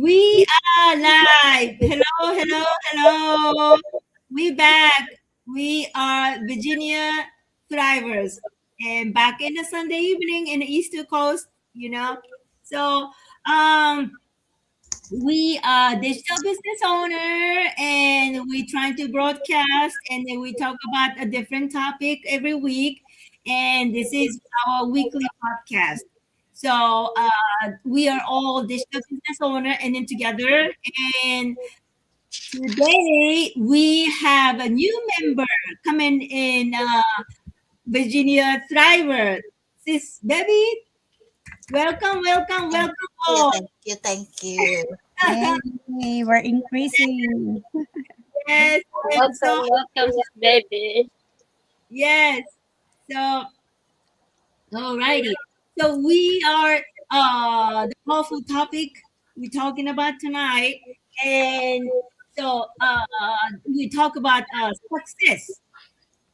We are live. Hello, hello, hello. We back. We are Virginia Thrivers. And back in the Sunday evening in the East Coast. So um we are digital business owner and we trying to broadcast and then we talk about a different topic every week. And this is our weekly podcast. So we are all digital business owner and then together. And today we have a new member coming in, Virginia Thriver. Sis Debbie, welcome, welcome, Thank welcome you, all. thank you, thank you. Yay, we're increasing. Yes, and so Welcome, welcome, Miss Baby. yes. So alrighty. So we are the powerful topic we're talking about tonight. And so we talk about success.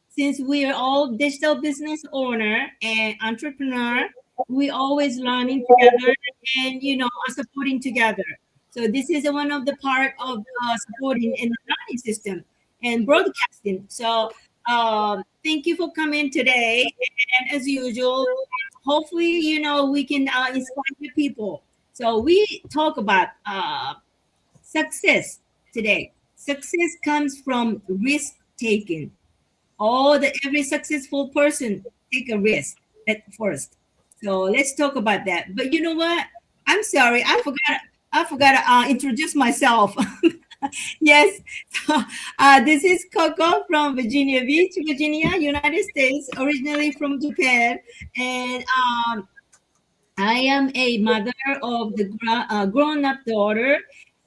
Since we are all digital business owner and entrepreneur, we always learning together and are supporting together. So this is one of the part of supporting in the learning system and broadcasting. So thank you for coming today. And as usual, hopefully we can inspire people. So we talk about success today. Success comes from risk taking. Every successful person take a risk at first. So let's talk about that. But you know what? I'm sorry, I forgot to introduce myself. Yes. So, this is Coco from Virginia Beach, Virginia, United States, originally from Japan. And I am a mother of the grown up daughter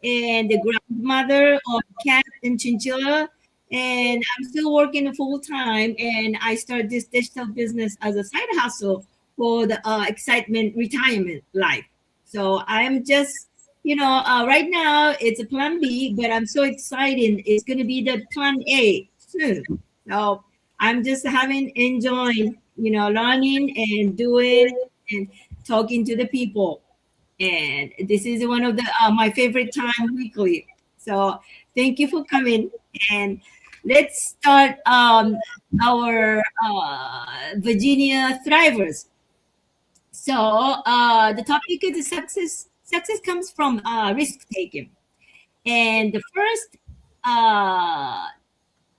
and the grandmother of cat and chinchilla. And I'm still working full time. And I started this digital business as a side hustle for the excitement retirement life. So I'm just, right now it's a plan B, but I'm so excited. It's going to be the plan A soon. So I'm just enjoying, learning and doing and talking to the people. And this is one of the my favorite time weekly. So thank you for coming. And let's start our Virginia Thrivers. So the topic is success. Success comes from risk taking. And the first uh,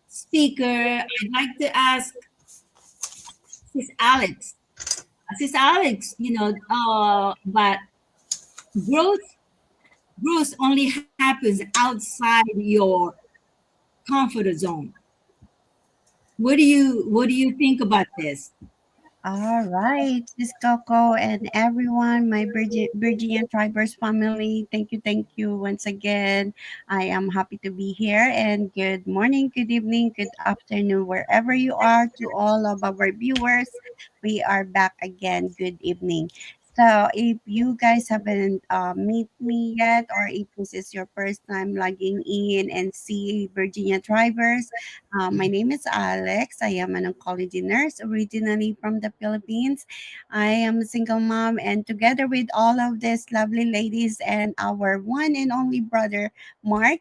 speaker, I'd like to ask Sis Alex. Sis Alex, but growth growth only happens outside your comfort zone. What do you think about this? All right, this Coco and everyone, my Virginia Tribers family. Thank you once again. I am happy to be here. And good morning, good evening, good afternoon, wherever you are, to all of our viewers. We are back again. Good evening. So, if you guys haven't meet me yet, or if this is your first time logging in and see Virginia Tribers, my name is Alex. I am an oncology nurse originally from the Philippines. I am a single mom, and together with all of these lovely ladies and our one and only brother, Mark,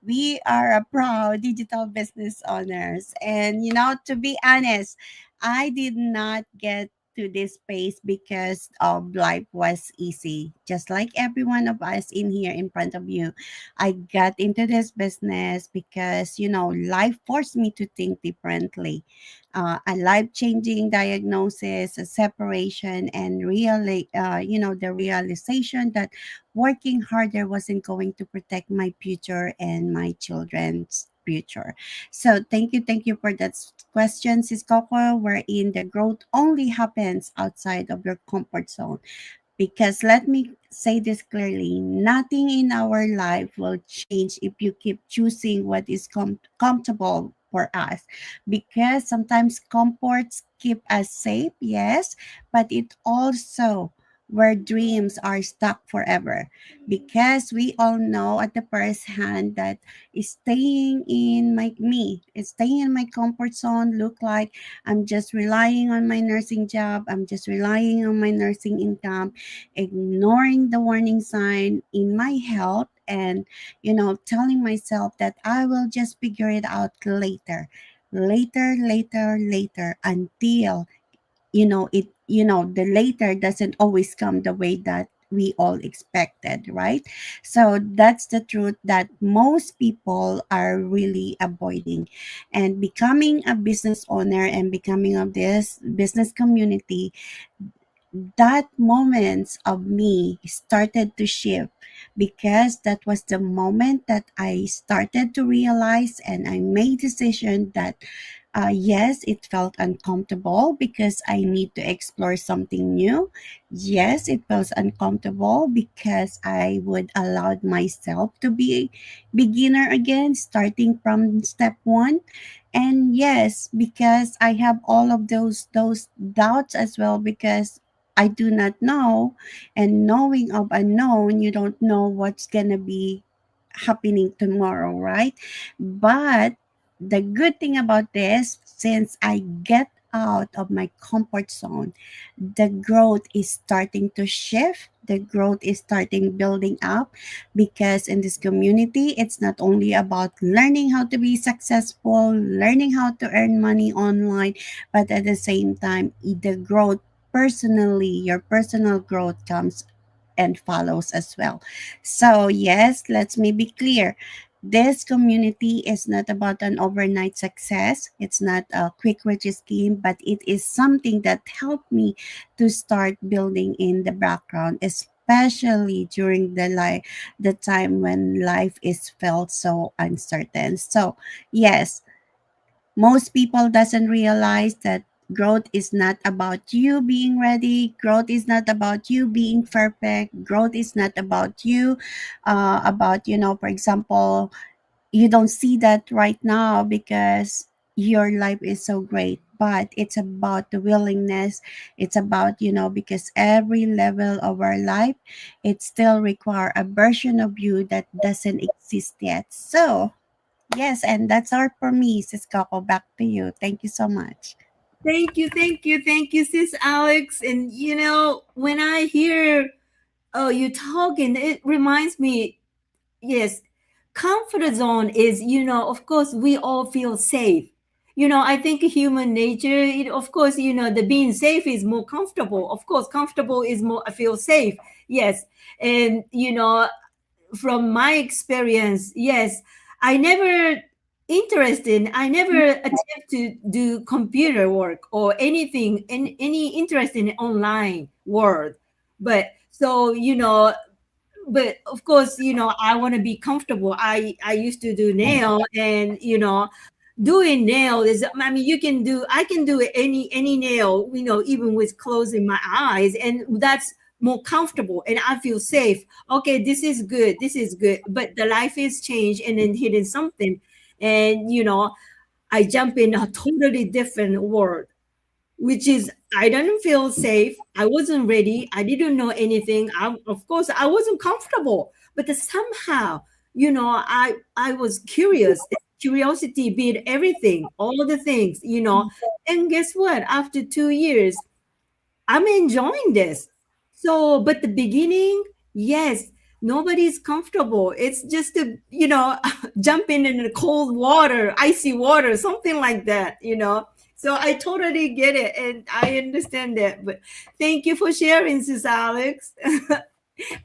we are a proud digital business owners. And, to be honest, I did not get to this space because of life was easy. Just like every one of us in here in front of you, I got into this business because, life forced me to think differently. A life changing diagnosis, a separation, and the realization that working harder wasn't going to protect my future and my children's future. So thank you for that question, Sis Coco, wherein the growth only happens outside of your comfort zone. Because let me say this clearly, nothing in our life will change if you keep choosing what is comfortable for us. Because sometimes comforts keep us safe, yes, but it also where dreams are stuck forever. Because we all know at the first hand that staying in my comfort zone look like I'm just relying on my nursing job, I'm just relying on my nursing income, ignoring the warning sign in my health, and telling myself that I will just figure it out later, later, until the later doesn't always come the way that we all expected, right? So that's the truth that most people are really avoiding. And becoming a business owner and becoming of this business community, that moments of me started to shift, because that was the moment that I started to realize and I made decision that yes, it felt uncomfortable because I need to explore something new. Yes, it felt uncomfortable because I would allow myself to be a beginner again, starting from step one. And yes, because I have all of those doubts as well, because I do not know, and knowing of unknown, you don't know what's gonna be happening tomorrow, right? But the good thing about this, since I get out of my comfort zone, the growth is starting to shift. The growth is starting building up, because in this community, it's not only about learning how to be successful, learning how to earn money online, but at the same time, the growth personally, your personal growth comes and follows as well. So, yes, let's me be clear. This community is not about an overnight success. It's not a quick rich scheme, but it is something that helped me to start building in the background, especially during the time when life is felt so uncertain. So, yes, most people doesn't realize that growth is not about you being ready, growth is not about you being perfect, growth is not about you about for example, you don't see that right now because your life is so great, but it's about the willingness. It's about because every level of our life, it still require a version of you that doesn't exist yet. So yes, and that's all for me, Sis Coco. Back to you. Thank you so much. Thank you, sis Alex. And when I hear you talking, it reminds me, yes, comfort zone is, of course, we all feel safe. I think human nature, of course, the being safe is more comfortable. Of course, comfortable is more, I feel safe. Yes. And, from my experience, yes, I never attempt to do computer work or anything in any interest in online world. But so, but of course, I want to be comfortable. I used to do nail, and doing nail is, I mean, I can do any nail, even with closing my eyes, and that's more comfortable, and I feel safe. Okay, this is good. But the life is changed, and then hitting something, and I jump in a totally different world, which is, I didn't feel safe. I wasn't ready. I didn't know anything. Of course, I wasn't comfortable. But somehow, I was curious. Curiosity beat everything, all the things. And guess what? After 2 years, I'm enjoying this. So, but the beginning, yes, nobody's comfortable. It's just to, jump in the cold water, icy water, something like that. So I totally get it, and I understand that. But thank you for sharing, Sis Alex.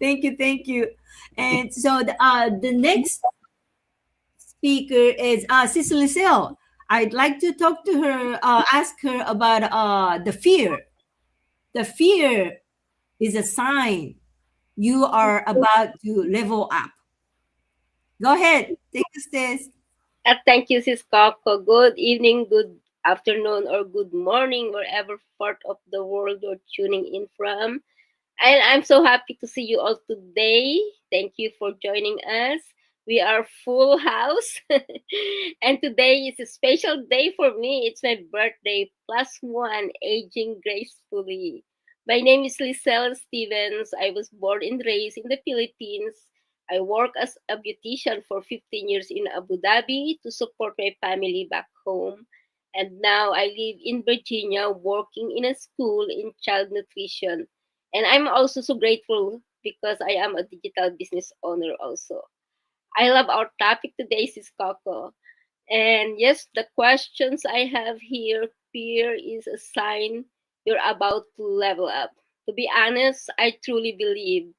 Thank you. And so the next speaker is Sis Lucille. I'd like to talk to her, ask her about the fear. The fear is a sign you are about to level up. Go ahead, take a sis. Thank you, Sis Coco. Good evening, good afternoon, or good morning, wherever part of the world you're tuning in from. And I'm so happy to see you all today. Thank you for joining us. We are full house. And today is a special day for me. It's my birthday plus one, aging gracefully. My name is Lisel Stevens. I was born and raised in the Philippines. I worked as a beautician for 15 years in Abu Dhabi to support my family back home. And now I live in Virginia working in a school in child nutrition. And I'm also so grateful because I am a digital business owner also. I love our topic today, Sis Coco. And yes, the questions I have here, fear is a sign you're about to level up. To be honest, I truly believe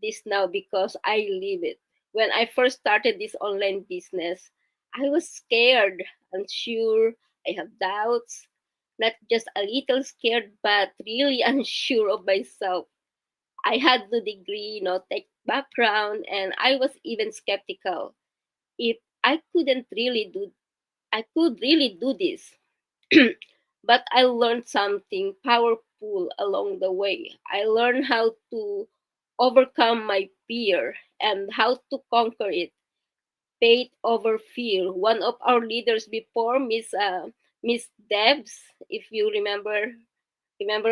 this now because I live it. When I first started this online business, I was scared, unsure, I have doubts, not just a little scared, but really unsure of myself. I had no degree, no tech background, and I was even skeptical if I could really do this. But I learned something powerful along the way. I learned how to overcome my fear and how to conquer it. Faith over fear. One of our leaders before, Miss Debs, if you remember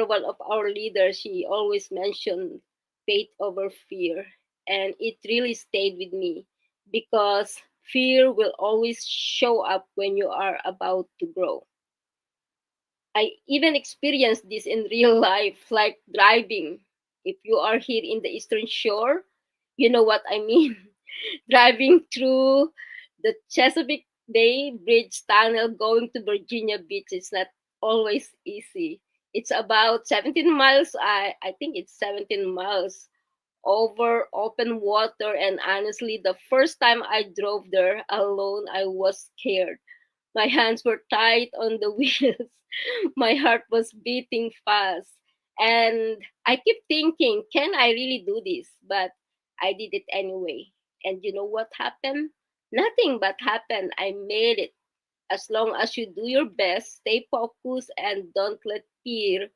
one of our leaders, she always mentioned faith over fear, and it really stayed with me because fear will always show up when you are about to grow. I even experienced this in real life, like driving. If you are here in the Eastern Shore, you know what I mean. Driving through the Chesapeake Bay Bridge Tunnel going to Virginia Beach is not always easy. It's about 17 miles. I think it's 17 miles over open water. And honestly, the first time I drove there alone, I was scared. My hands were tight on the wheels. My heart was beating fast. And I kept thinking, can I really do this? But I did it anyway. And you know what happened? Nothing but happened. I made it. As long as you do your best, stay focused, and don't let fear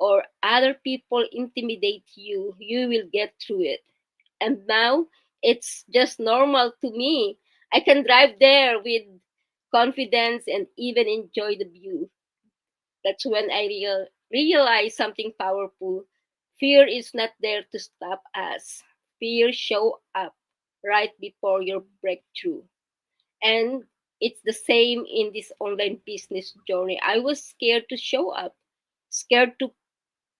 or other people intimidate you, you will get through it. And now it's just normal to me. I can drive there with confidence and even enjoy the view. That's when I realize something powerful. Fear is not there to stop us. Fear show up right before your breakthrough. And it's the same in this online business journey. I was scared to show up, scared to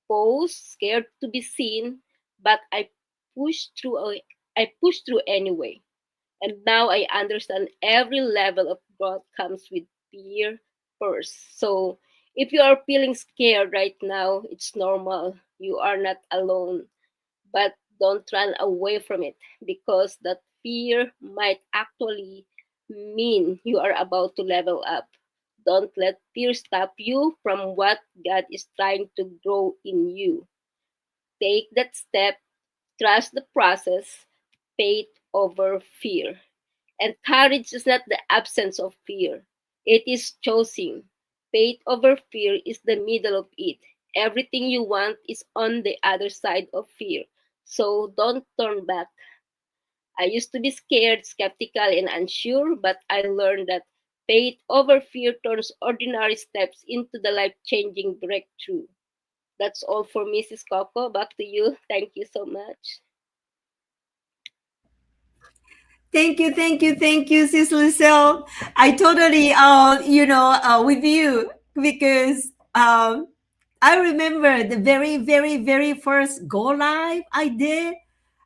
post, scared to be seen, but pushed through. I pushed through anyway. And now I understand every level of growth comes with fear first. So if you are feeling scared right now, it's normal. You are not alone. But don't run away from it because that fear might actually mean you are about to level up. Don't let fear stop you from what God is trying to grow in you. Take that step, trust the process, faith over fear. And courage is not the absence of fear, it is choosing. Faith over fear is the middle of it. Everything you want is on the other side of fear. So don't turn back. I used to be scared, skeptical, and unsure, but I learned that faith over fear turns ordinary steps into the life changing breakthrough. That's all for Mrs. Coco. Back to you. Thank you so much. Thank you, Sis Lucille. I totally, with you because I remember the very, very, very first go live I did.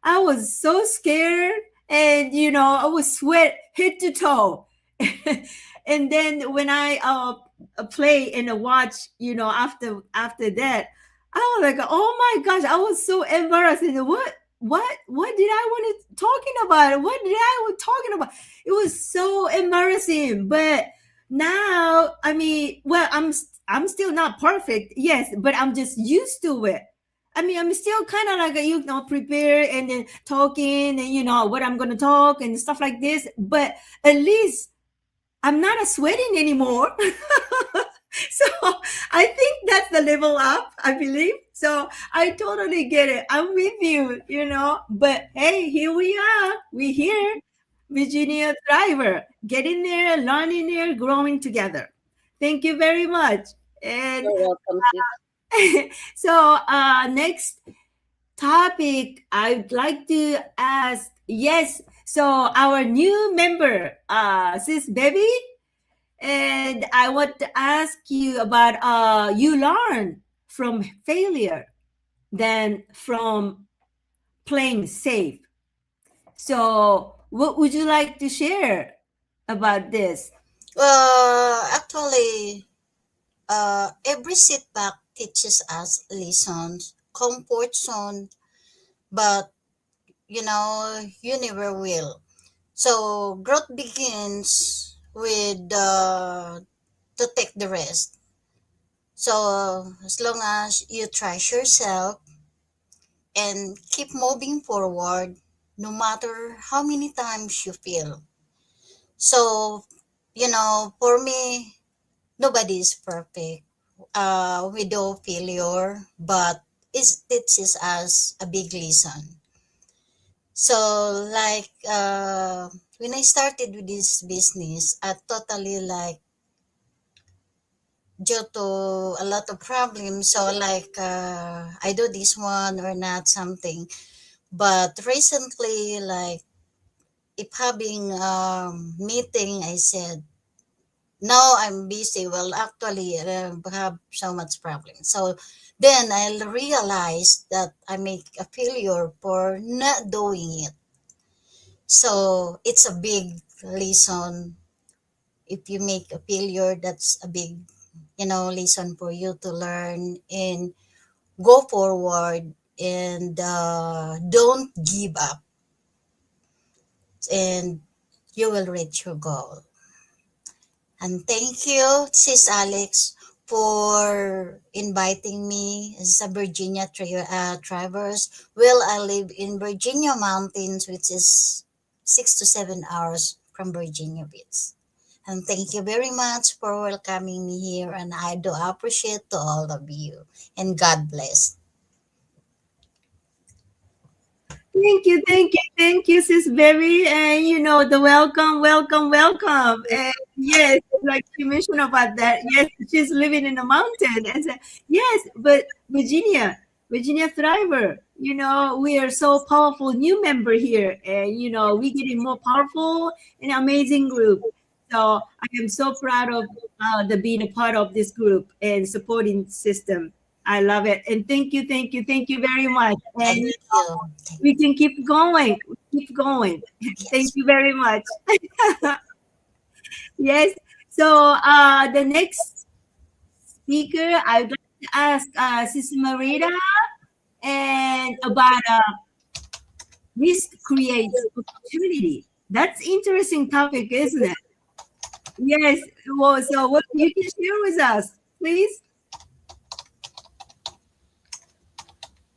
I was so scared, and I was sweat head to toe. And then when I play and watch, after that, I was like, oh my gosh, I was so embarrassed. And what did I want to talking about? What did I was talking about? It was so embarrassing. But now, I mean, well, I'm still not perfect, yes, but I'm just used to it. I mean, I'm still kind of like prepared and then talking and what I'm gonna talk and stuff like this. But at least I'm not a sweating anymore. So I think that's the level up, I believe. So I totally get it. I'm with you. But hey, here we are. We're here. Virginia Driver. Getting there, learning there, growing together. Thank you very much. And You're welcome, sis. So next topic I'd like to ask. Yes, so our new member, sis Baby, and I want to ask you about you learn from failure than from playing safe. So what would you like to share about this? Actually, every setback teaches us lessons, comfort zone, but you never will. So growth begins with to take the rest. So as long as you trust yourself and keep moving forward, no matter how many times you fail. So, for me, nobody is perfect. We do failure, but it teaches us a big lesson. So, like, when I started with this business, I totally like due to a lot of problems. So, like, I do this one or not something. But recently, like, if having meeting, I said, no, I'm busy. Well, actually, I have so much problem. So then I realized that I make a failure for not doing it. So it's a big lesson. If you make a failure, that's a big, lesson for you to learn and go forward and don't give up and you will reach your goal. And thank you, Sis Alex, for inviting me as a Virginia traverse. Well, I live in Virginia Mountains, which is 6 to 7 hours from Virginia Beach. And thank you very much for welcoming me here. And I do appreciate to all of you. And God bless. Thank you, Sis Berry. And you know, the welcome, welcome, welcome. And yes, like you mentioned about that. Yes, she's living in a mountain. And said, yes, but Virginia Thriver, you know, we are so powerful new member here. And you know, we getting more powerful and amazing group. So I am so proud of the being a part of this group and supporting system. I love it. And thank you very much. Thank And you. we can keep going. Keep going. Thank Yes. you very much. Yes. So the next speaker, I'd like to ask Sister Marita and about risk creates opportunity. That's interesting topic, isn't it? Yes. Well, so what you can share with us, please?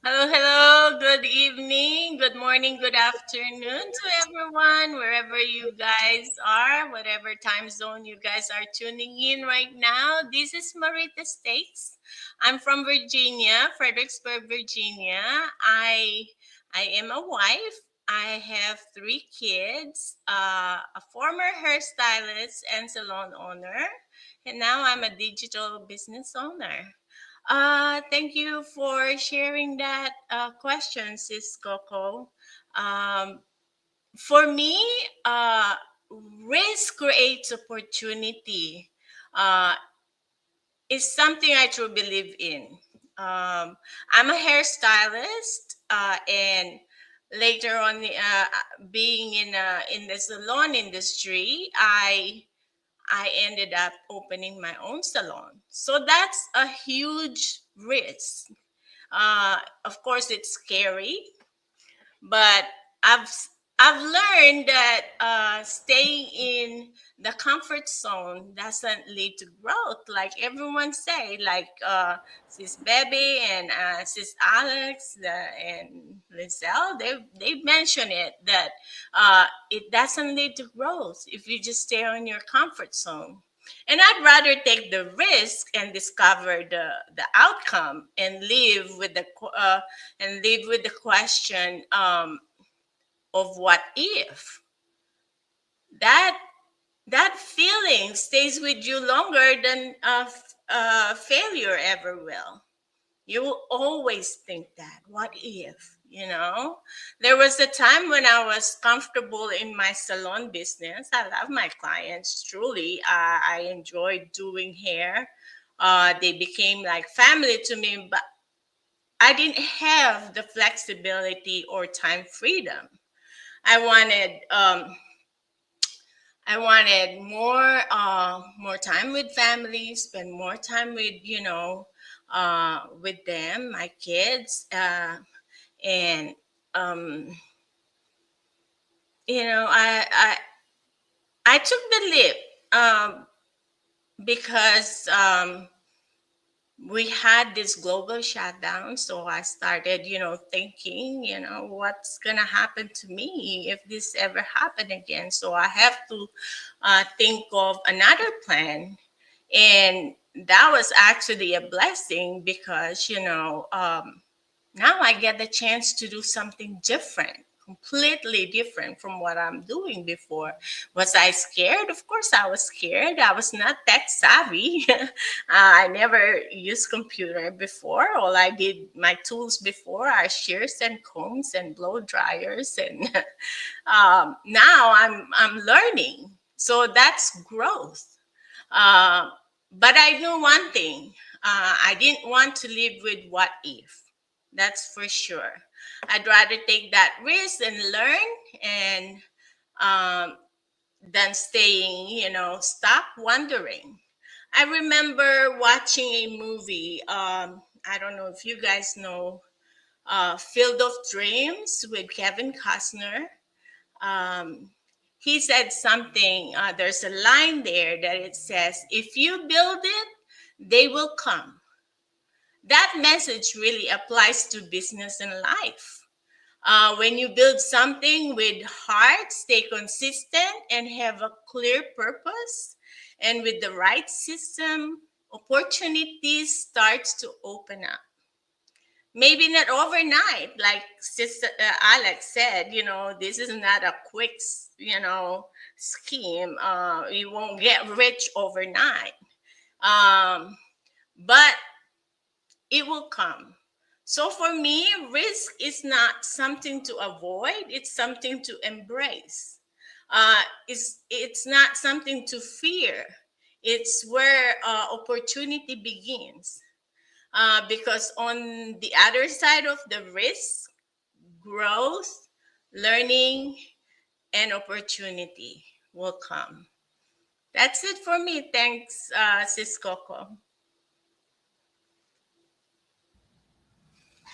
Hello, hello. Good evening, good morning, good afternoon to everyone, wherever you guys are, whatever time zone you guys are tuning in right now. This is Marita Stakes. I'm from Virginia, Fredericksburg, Virginia. I am a wife. I have 3 kids, a former hairstylist and salon owner, and now I'm a digital business owner. Thank you for sharing that question, Sis Coco. Um, for me, uh, risk creates opportunity. Uh, is something I truly believe in. I'm a hairstylist, and later on, being in the salon industry, I ended up opening my own salon. So that's a huge risk. Of course, it's scary, but I've I've learned that staying in the comfort zone doesn't lead to growth, like everyone say, like Sis Baby and Sis Alex and Lizelle, they mention it that it doesn't lead to growth if you just stay in your comfort zone. And I'd rather take the risk and discover the outcome and live with the question of what if. That that feeling stays with you longer than failure ever will. You will always think that. What if? You know, there was a time when I was comfortable in my salon business. I love my clients, truly. I enjoyed doing hair. They became like family to me, but I didn't have the flexibility or time freedom. I wanted more time with family, spend more time with with them, my kids, and um, I took the leap because we had this global shutdown. So I started, thinking, what's gonna happen to me if this ever happened again. So I have to think of another plan, and that was actually a blessing because now I get the chance to do something different, completely different from what I'm doing before. Was I scared? Of course, I was scared. I was not tech savvy. I never used computer before. All I did, my tools before are shears and combs and blow dryers, and now I'm learning. So that's growth. But I knew one thing. I didn't want to live with what if. That's for sure. I'd rather take that risk and learn and um, than staying, stuck wondering. I remember watching a movie. I don't know if you guys know Field of Dreams with Kevin Costner. Um, he said something, there's a line there that it says, if you build it, they will come. That message really applies to business and life. When you build something with heart, stay consistent, and have a clear purpose, and with the right system, opportunities starts to open up. Maybe not overnight, like Sister Alex said. This is not a quick, scheme. You won't get rich overnight, but it will come. So for me, risk is not something to avoid, it's something to embrace. It's not something to fear. It's where opportunity begins. Because on the other side of the risk, growth, learning, and opportunity will come. That's it for me. Thanks, Sis Coco.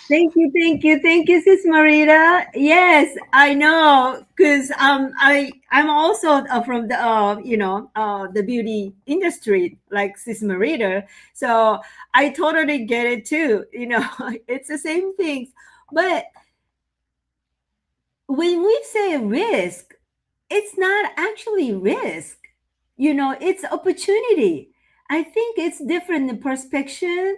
Thank you, Sis Marita. Yes, I know, because I'm also from the the beauty industry, like Sis Marita. So I totally get it too. It's the same things, but when we say risk, it's not actually risk. It's opportunity. I think it's different in perspective.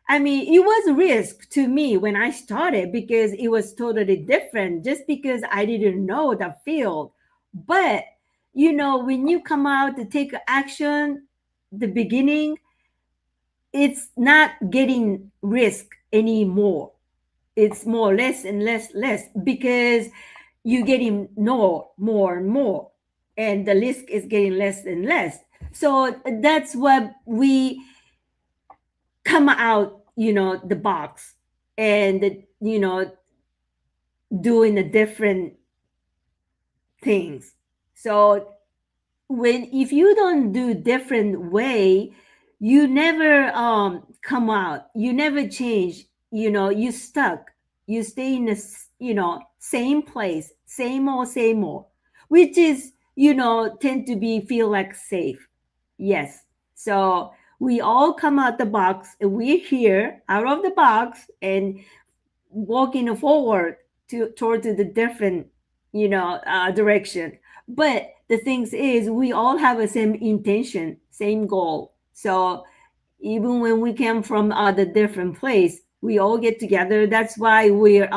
I mean, it was a risk to me when I started because it was totally different just because I didn't know the field. But, when you come out to take action, the beginning, it's not getting risk anymore. It's more less and less because you're getting more and more, and the risk is getting less and less. So that's what we come out, the box, and doing the different things. So if you don't do different way, you never come out, you never change, you stuck, you stay in the same place, same old, which is tend to be feel like safe. Yes. So we all come out the box, and we're here out of the box and walking forward towards the different direction. But the things is, we all have the same intention, same goal. So even when we came from the different place, we all get together. That's why we're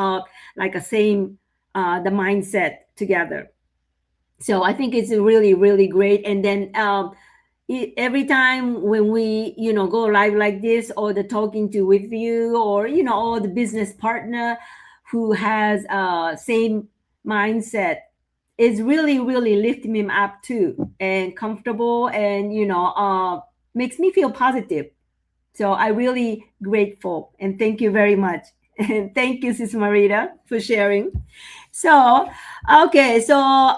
like a same the mindset together. So I think it's really, really great. And then every time when we, go live like this, or the talking to with you, or, or the business partner who has same mindset, is really, really lifting me up too, and comfortable, and, makes me feel positive. So I really grateful, and thank you very much. And thank you, Sis Marita, for sharing. So, okay, so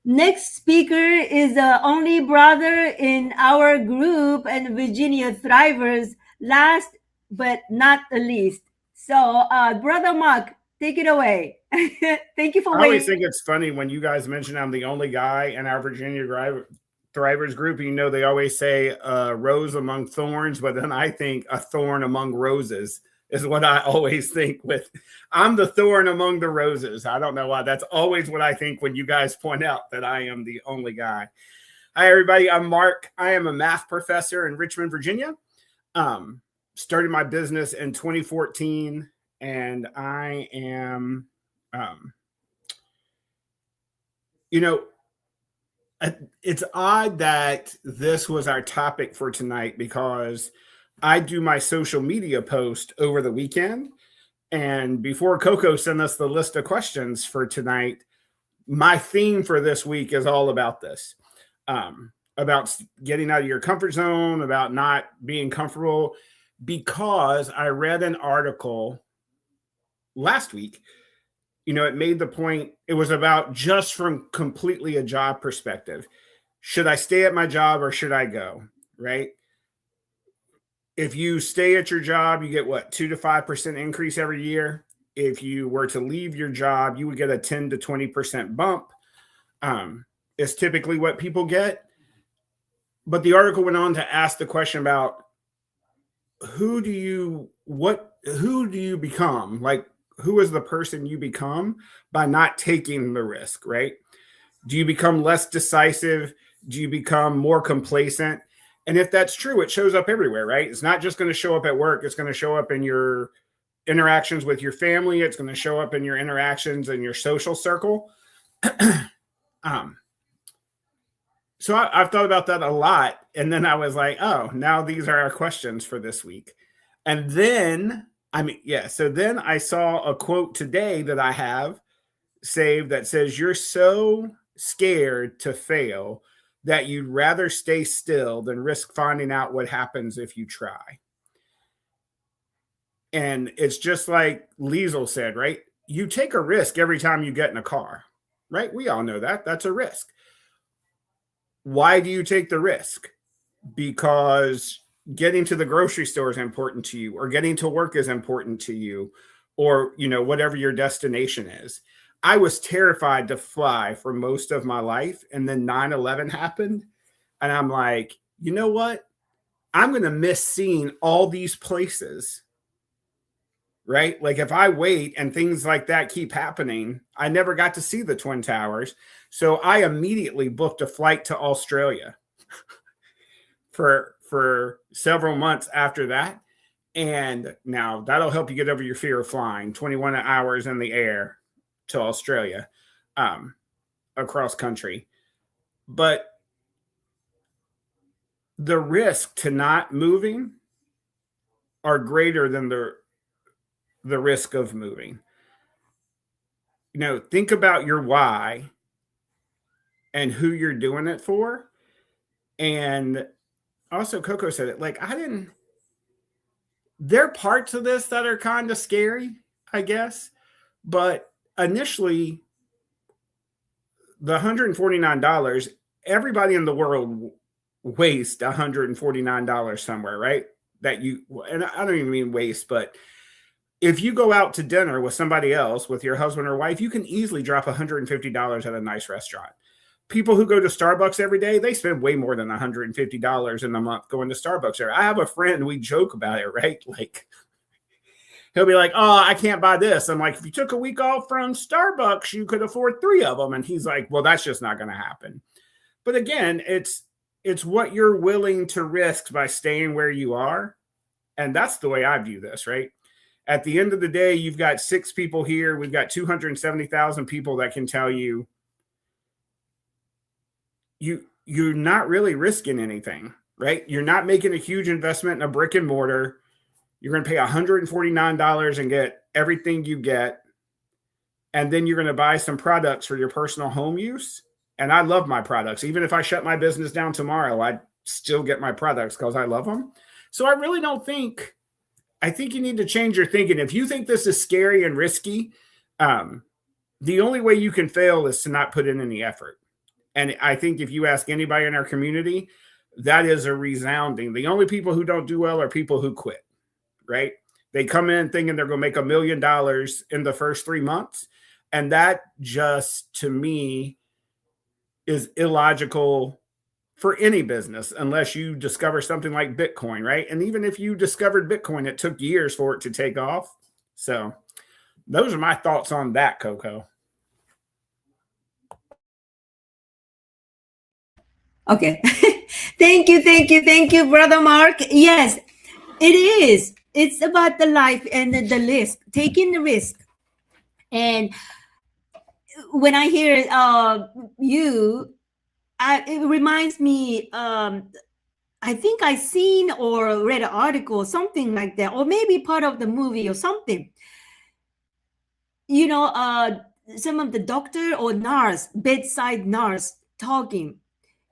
next speaker is the only brother in our group and Virginia Thrivers, last but not the least. So, Brother Mark, take it away. Thank you for I always waiting. think it's funny when you guys mention I'm the only guy in our Virginia Thrivers group. They always say rose among thorns, but then I think a thorn among roses is what I always think with. I'm the thorn among the roses. I don't know why. That's always what I think when you guys point out that I am the only guy. Hi, everybody. I'm Mark. I am a math professor in Richmond, Virginia. Started my business in 2014, and I am, it's odd that this was our topic for tonight because I do my social media post over the weekend. And before Coco sent us the list of questions for tonight, my theme for this week is all about this, about getting out of your comfort zone, about not being comfortable, because I read an article last week. It made the point, it was about just from completely a job perspective. Should I stay at my job or should I go? Right? If you stay at your job, you get what, 2 to 5% increase every year. If you were to leave your job, you would get a 10 to 20% bump. It's typically what people get. But the article went on to ask the question about who do you become? Like, who is the person you become by not taking the risk, right? Do you become less decisive? Do you become more complacent? And if that's true, it shows up everywhere, right? It's not just going to show up at work. It's going to show up in your interactions with your family. It's going to show up in your interactions in your social circle. So I've thought about that a lot. And then I was like, oh, now these are our questions for this week. And then, so then I saw a quote today that I have saved that says, you're so scared to fail that you'd rather stay still than risk finding out what happens if you try. And it's just like Liesl said, right? You take a risk every time you get in a car, right? We all know that. That's a risk. Why do you take the risk? Because getting to the grocery store is important to you, or getting to work is important to you, or, whatever your destination is. I was terrified to fly for most of my life. And then 9/11 happened. And I'm like, you know what? I'm going to miss seeing all these places, right? Like if I wait and things like that keep happening, I never got to see the Twin Towers. So I immediately booked a flight to Australia for several months after that. And now that'll help you get over your fear of flying. 21 hours in the air to Australia, across country. But the risk to not moving are greater than the risk of moving. Think about your why and who you're doing it for. And also Coco said it, like, there are parts of this that are kind of scary, I guess. But initially, the $149, everybody in the world wastes $149 somewhere, right? And I don't even mean waste, but if you go out to dinner with somebody else, with your husband or wife, you can easily drop $150 at a nice restaurant. People who go to Starbucks every day, they spend way more than $150 in a month going to Starbucks. I have a friend, we joke about it, right? Like, he'll be like, oh, I can't buy this. I'm like, if you took a week off from Starbucks, you could afford 3 of them. And he's like, well, that's just not going to happen. But again, it's what you're willing to risk by staying where you are. And that's the way I view this, right? At the end of the day, you've got 6 people here. We've got 270,000 people that can tell you, you're not really risking anything, right? You're not making a huge investment in a brick and mortar. You're going to pay $149 and get everything you get. And then you're going to buy some products for your personal home use. And I love my products. Even if I shut my business down tomorrow, I'd still get my products because I love them. So I really don't think, I think you need to change your thinking. If you think this is scary and risky, the only way you can fail is to not put in any effort. And I think if you ask anybody in our community, that is a resounding. The only people who don't do well are people who quit, right? They come in thinking they're going to make $1 million in the first 3 months. And that just, to me, is illogical for any business unless you discover something like Bitcoin, right? And even if you discovered Bitcoin, it took years for it to take off. So those are my thoughts on that, Coco. Okay. Thank you, Brother Mark. Yes, it is. It's about the life and the risk, taking the risk. And when I hear you, it reminds me, I think I seen or read an article, something like that, or maybe part of the movie or something. You know, some of the doctor or nurse, bedside nurse talking,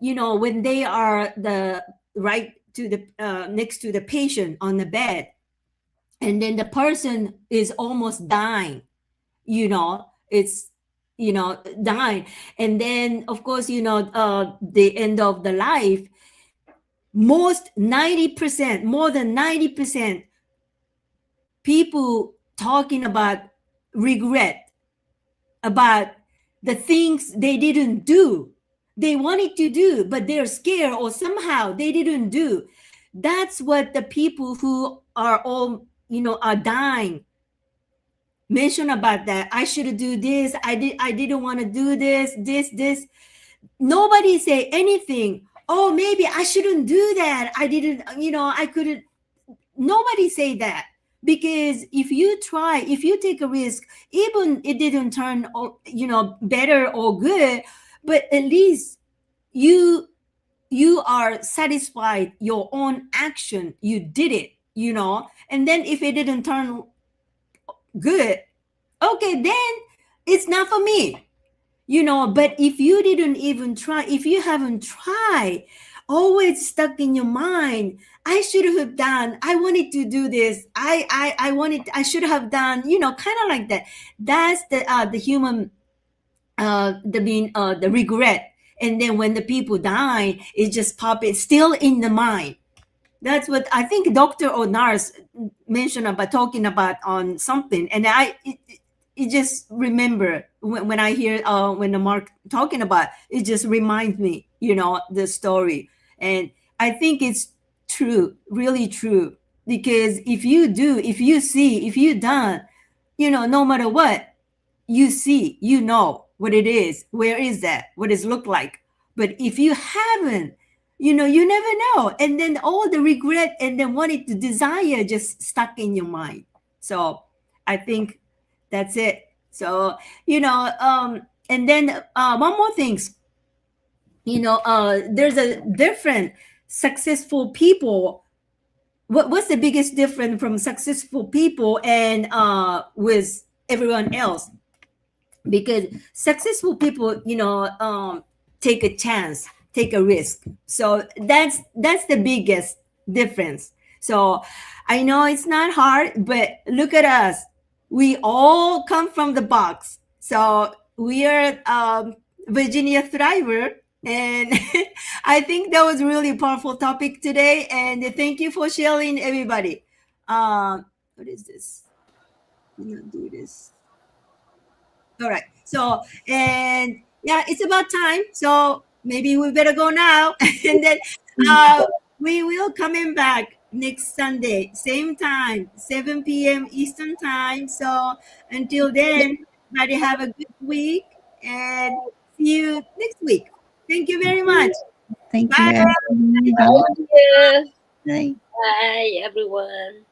you know, when they are right to the next to the patient on the bed, and then the person is almost dying, you know, it's, you know, dying. And then, of course, you know, the end of the life, most 90%, more than 90% people talking about regret, about the things they didn't do. They wanted to do, but they're scared or somehow they didn't do. That's what the people who are all, you know, are dying mention about that. I should do this. I didn't want to do this. Nobody say anything. Oh, maybe I shouldn't do that. I didn't, you know, I couldn't. Nobody say that. Because if you try, if you take a risk, even it didn't turn, you know, better or good, but at least you are satisfied your own action. You did it, you know. And then if it didn't turn good, okay, then it's not for me, you know. But if you didn't even try, if you haven't tried, always stuck in your mind, I should have done, I wanted to do this, I should have done, you know, kind of like that. That's the human the regret. And then when the people die, it just it's still in the mind. That's what I think doctor or nurse mentioned about talking about on something. And it just remember when I hear when the Mark talking about it, just reminds me, you know, the story. And I think it's true, really true. Because if you do, if you see, if you done, you know, no matter what, you see, you know what it is, where is that, what does it look like. But if you haven't, you know, you never know. And then all the regret and then wanting to desire just stuck in your mind. So I think that's it. So, you know, and then one more things, you know, there's a different successful people. What's the biggest difference from successful people and with everyone else? Because successful people, you know, take a chance, take a risk. So that's the biggest difference. So I know it's not hard, but look at us. We all come from the box. So we are Virginia Thriver. And I think that was really a powerful topic today. And thank you for sharing, everybody. What is this? I'm gonna do this. All right. So, and yeah, it's about time. So maybe we better go now. And then we will coming back next Sunday, same time, 7 p.m. Eastern time. So until then, everybody have a good week and see you next week. Thank you very much. Thank Bye. you, everyone. Thank you. Bye. Bye, everyone.